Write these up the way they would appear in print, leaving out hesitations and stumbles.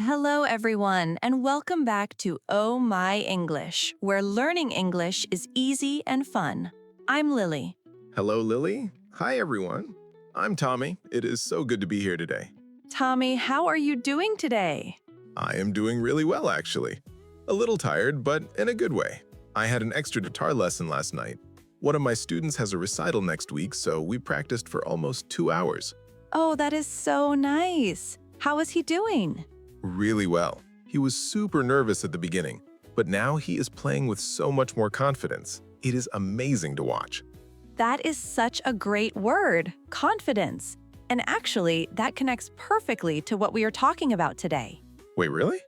Hello, everyone, and welcome back to Oh My English, where learning English is easy and fun. I'm Lily. Hello, Lily. Hi, everyone. I'm Tommy. It is so good to be here today. Tommy, how are you doing today? I am doing really well, actually. A little tired, but in a good way. I had an extra guitar lesson last night. One of my students has a recital next week, so we practiced for almost 2 hours. Oh, that is so nice. How is he doing? Really well. He was super nervous at the beginning, but now he is playing with so much more confidence. It is amazing to watch. That is such a great word, confidence. And actually, that connects perfectly to what we are talking about today. Wait, really?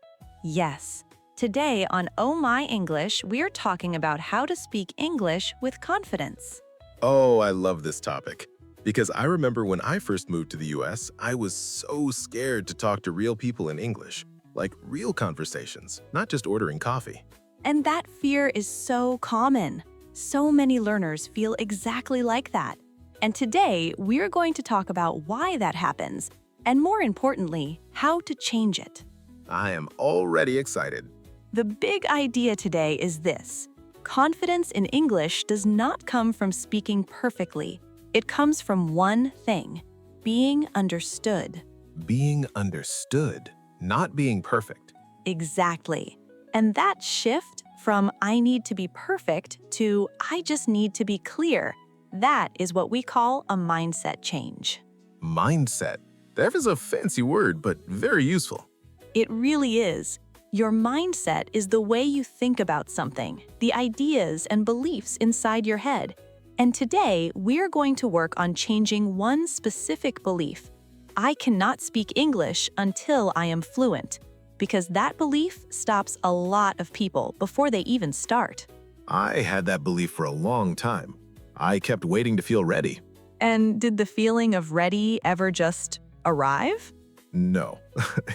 Yes. Today on Oh My English, we are talking about how to speak English with confidence. Oh, I love this topic. Because I remember when I first moved to the US, I was so scared to talk to real people in English, like real conversations, not just ordering coffee. And that fear is so common. So many learners feel exactly like that. And today, we're going to talk about why that happens, and more importantly, how to change it. I am already excited. The big idea today is this: confidence in English does not come from speaking perfectly. It comes from one thing: being understood. Being understood, not being perfect. Exactly. And that shift from I need to be perfect to I just need to be clear, that is what we call a mindset change. Mindset. That is a fancy word, but very useful. It really is. Your mindset is the way you think about something, the ideas and beliefs inside your head. And today, we're going to work on changing one specific belief. I cannot speak English until I am fluent, because that belief stops a lot of people before they even start. I had that belief for a long time. I kept waiting to feel ready. And did the feeling of ready ever just arrive? No,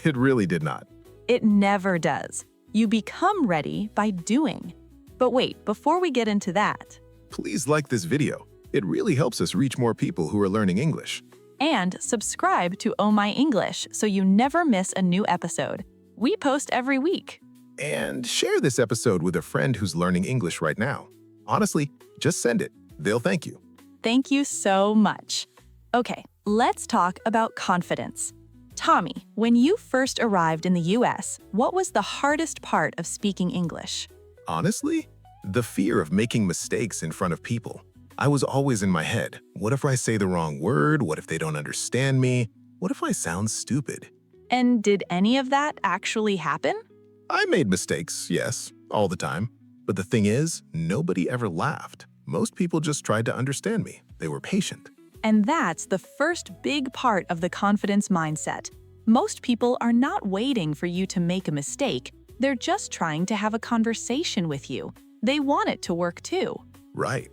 it really did not. It never does. You become ready by doing. But wait, before we get into that, Please like this video. It really helps us reach more people who are learning English. and subscribe to Oh My English so you never miss a new episode. We post every week. And share this episode with a friend who's learning English right now. Honestly, just send it. They'll thank you. Thank you so much. Okay, let's talk about confidence. Tommy, when you first arrived in the US, what was the hardest part of speaking English? Honestly, the fear of making mistakes in front of people. I was always in my head. What if I say the wrong word? What if they don't understand me? What if I sound stupid? And did any of that actually happen? I made mistakes, yes, all the time. But the thing is, nobody ever laughed. Most people just tried to understand me. They were patient. And that's the first big part of the confidence mindset. Most people are not waiting for you to make a mistake. They're just trying to have a conversation with you. They want it to work too. Right.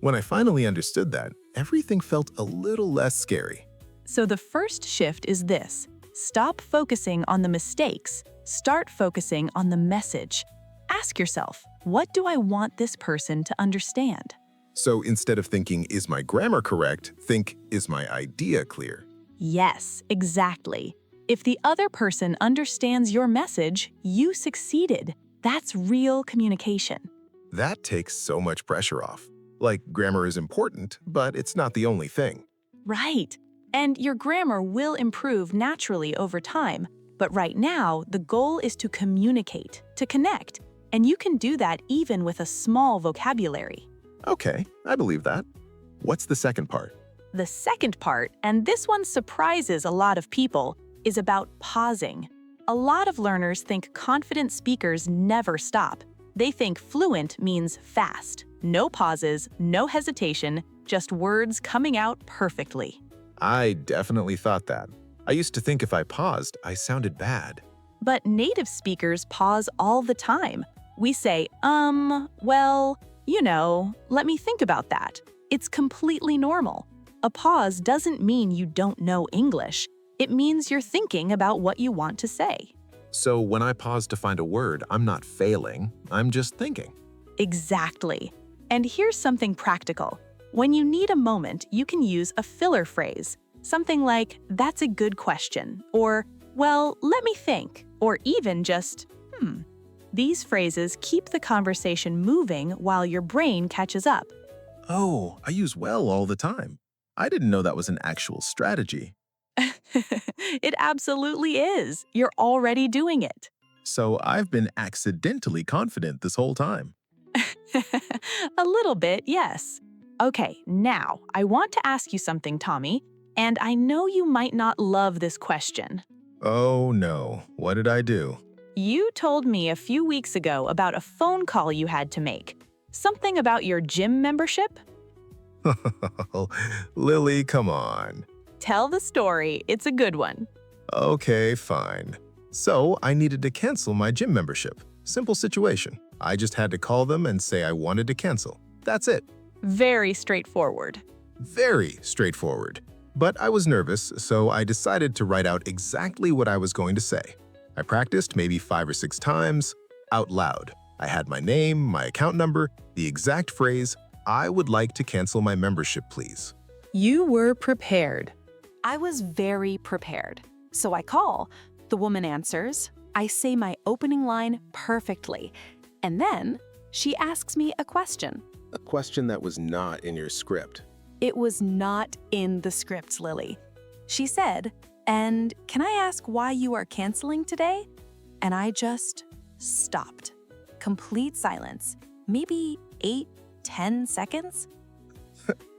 When I finally understood that, everything felt a little less scary. So the first shift is this: stop focusing on the mistakes. Start focusing on the message. Ask yourself, what do I want this person to understand? So instead of thinking, is my grammar correct, think, is my idea clear? Yes, exactly. If the other person understands your message, you succeeded. That's real communication. That takes so much pressure off. Like, grammar is important, but it's not the only thing. Right. And your grammar will improve naturally over time. But right now, the goal is to communicate, to connect. And you can do that even with a small vocabulary. Okay, I believe that. What's the second part? The second part, and this one surprises a lot of people, is about pausing. A lot of learners think confident speakers never stop. They think fluent means fast. No pauses, no hesitation, just words coming out perfectly. I definitely thought that. I used to think if I paused, I sounded bad. But native speakers pause all the time. We say, well, let me think about that. It's completely normal. A pause doesn't mean you don't know English. It means you're thinking about what you want to say. So when I pause to find a word, I'm not failing, I'm just thinking. Exactly. And here's something practical. When you need a moment, you can use a filler phrase. Something like, that's a good question, or, well, let me think, or even just, These phrases keep the conversation moving while your brain catches up. Oh, I use well all the time. I didn't know that was an actual strategy. It absolutely is. You're already doing it. So I've been accidentally confident this whole time. A little bit, yes. Okay, now I want to ask you something, Tommy, and I know you might not love this question. Oh no, what did I do? You told me a few weeks ago about a phone call you had to make. Something about your gym membership? Lily, come on. Tell the story. It's a good one. Okay, fine. So I needed to cancel my gym membership. Simple situation. I just had to call them and say I wanted to cancel. That's it. Very straightforward. Very straightforward. But I was nervous, so I decided to write out exactly what I was going to say. I practiced maybe 5 or 6 times, out loud. I had my name, my account number, the exact phrase, "I would like to cancel my membership, please." You were prepared. I was very prepared. So I call, the woman answers, I say my opening line perfectly, and then she asks me a question. A question that was not in your script. It was not in the script, Lily. She said, "And can I ask why you are canceling today?" And I just stopped. Complete silence. Maybe 8, 10 seconds?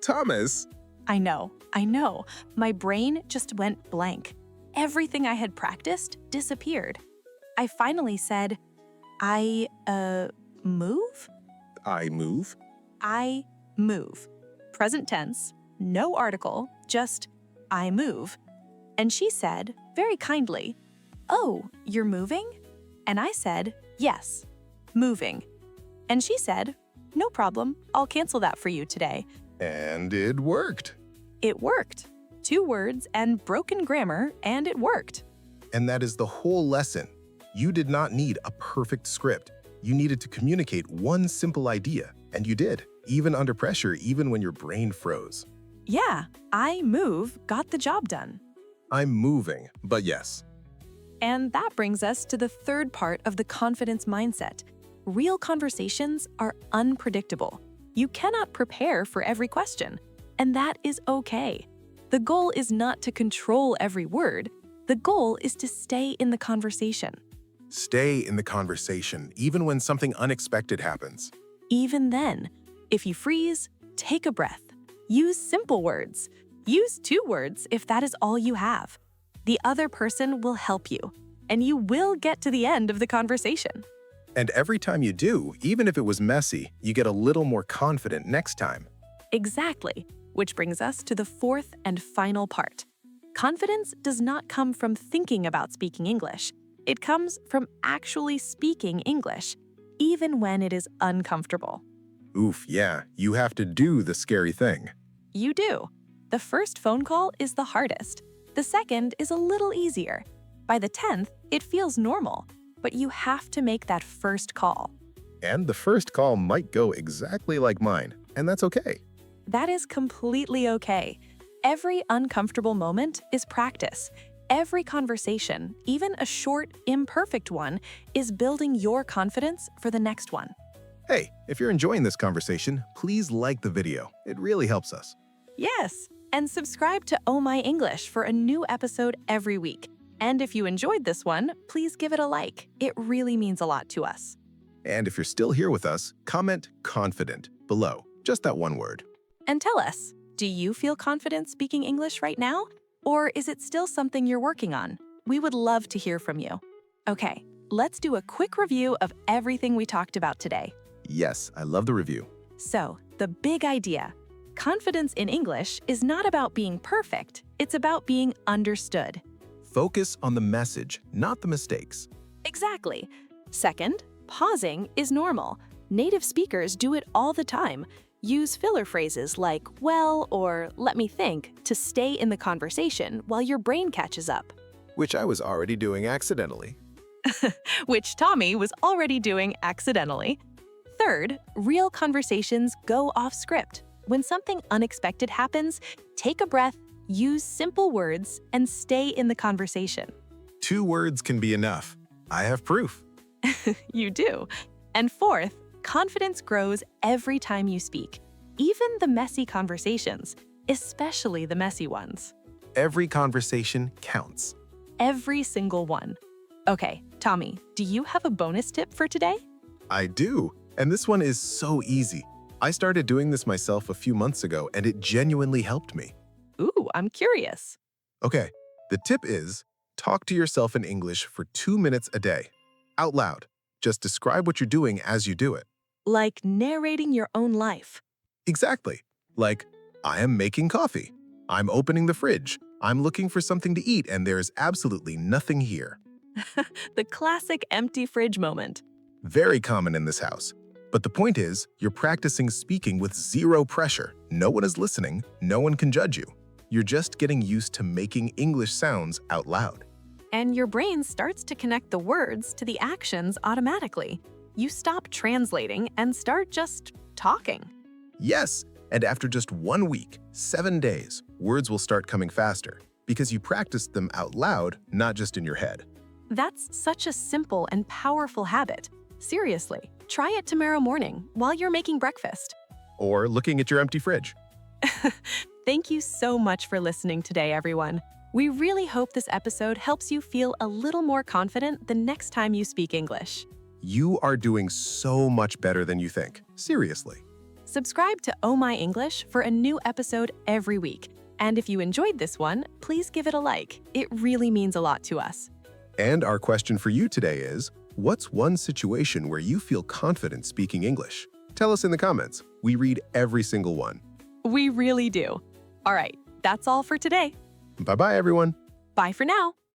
Thomas! I know. My brain just went blank. Everything I had practiced disappeared. I finally said, I move? I move? I move. Present tense, no article, just I move. And she said, very kindly, "Oh, you're moving?" And I said, "Yes, moving." And she said, "No problem, I'll cancel that for you today." And it worked. It worked. 2 words and broken grammar, and it worked. And that is the whole lesson. You did not need a perfect script. You needed to communicate one simple idea, and you did, even under pressure, even when your brain froze. Yeah, I move got the job done. I'm moving, but yes. And that brings us to the third part of the confidence mindset. Real conversations are unpredictable. You cannot prepare for every question, and that is okay. The goal is not to control every word. The goal is to stay in the conversation. Stay in the conversation, even when something unexpected happens. Even then, if you freeze, take a breath. Use simple words. Use 2 words if that is all you have. The other person will help you, and you will get to the end of the conversation. And every time you do, even if it was messy, you get a little more confident next time. Exactly, which brings us to the fourth and final part. Confidence does not come from thinking about speaking English. It comes from actually speaking English, even when it is uncomfortable. Oof, yeah, you have to do the scary thing. You do. The first phone call is the hardest. The second is a little easier. By the 10th, it feels normal, but you have to make that first call. And the first call might go exactly like mine, and that's okay. That is completely okay. Every uncomfortable moment is practice. Every conversation, even a short, imperfect one, is building your confidence for the next one. Hey, if you're enjoying this conversation, please like the video. It really helps us. Yes, and subscribe to Oh My English for a new episode every week. And if you enjoyed this one, please give it a like. It really means a lot to us. And if you're still here with us, comment "confident" below. Just that one word. And tell us, do you feel confident speaking English right now? Or is it still something you're working on? We would love to hear from you. Okay, let's do a quick review of everything we talked about today. Yes, I love the review. So, the big idea. Confidence in English is not about being perfect, it's about being understood. Focus on the message, not the mistakes. Exactly. Second, pausing is normal. Native speakers do it all the time. Use filler phrases like "well" or "let me think" to stay in the conversation while your brain catches up. Which I was already doing accidentally. Which Tommy was already doing accidentally. Third, real conversations go off script. When something unexpected happens, take a breath, use simple words, and stay in the conversation. 2 words can be enough. I have proof. You do. And fourth, confidence grows every time you speak, even the messy conversations, especially the messy ones. Every conversation counts. Every single one. Okay, Tommy, do you have a bonus tip for today? I do, and this one is so easy. I started doing this myself a few months ago, and it genuinely helped me. Ooh, I'm curious. Okay, the tip is talk to yourself in English for 2 minutes a day, out loud. Just describe what you're doing as you do it. Like narrating your own life. Exactly. Like, I am making coffee. I'm opening the fridge. I'm looking for something to eat, and there's absolutely nothing here. The classic empty fridge moment. Very common in this house. But the point is, you're practicing speaking with zero pressure. No one is listening. No one can judge you. You're just getting used to making English sounds out loud. And your brain starts to connect the words to the actions automatically. You stop translating and start just talking. Yes, and after just 1 week, 7 days, words will start coming faster because you practiced them out loud, not just in your head. That's such a simple and powerful habit. Seriously, try it tomorrow morning while you're making breakfast. Or looking at your empty fridge. Thank you so much for listening today, everyone. We really hope this episode helps you feel a little more confident the next time you speak English. You are doing so much better than you think. Seriously. Subscribe to Oh My English for a new episode every week. And if you enjoyed this one, please give it a like. It really means a lot to us. And our question for you today is, what's one situation where you feel confident speaking English? Tell us in the comments. We read every single one. We really do. All right, that's all for today. Bye-bye, everyone. Bye for now.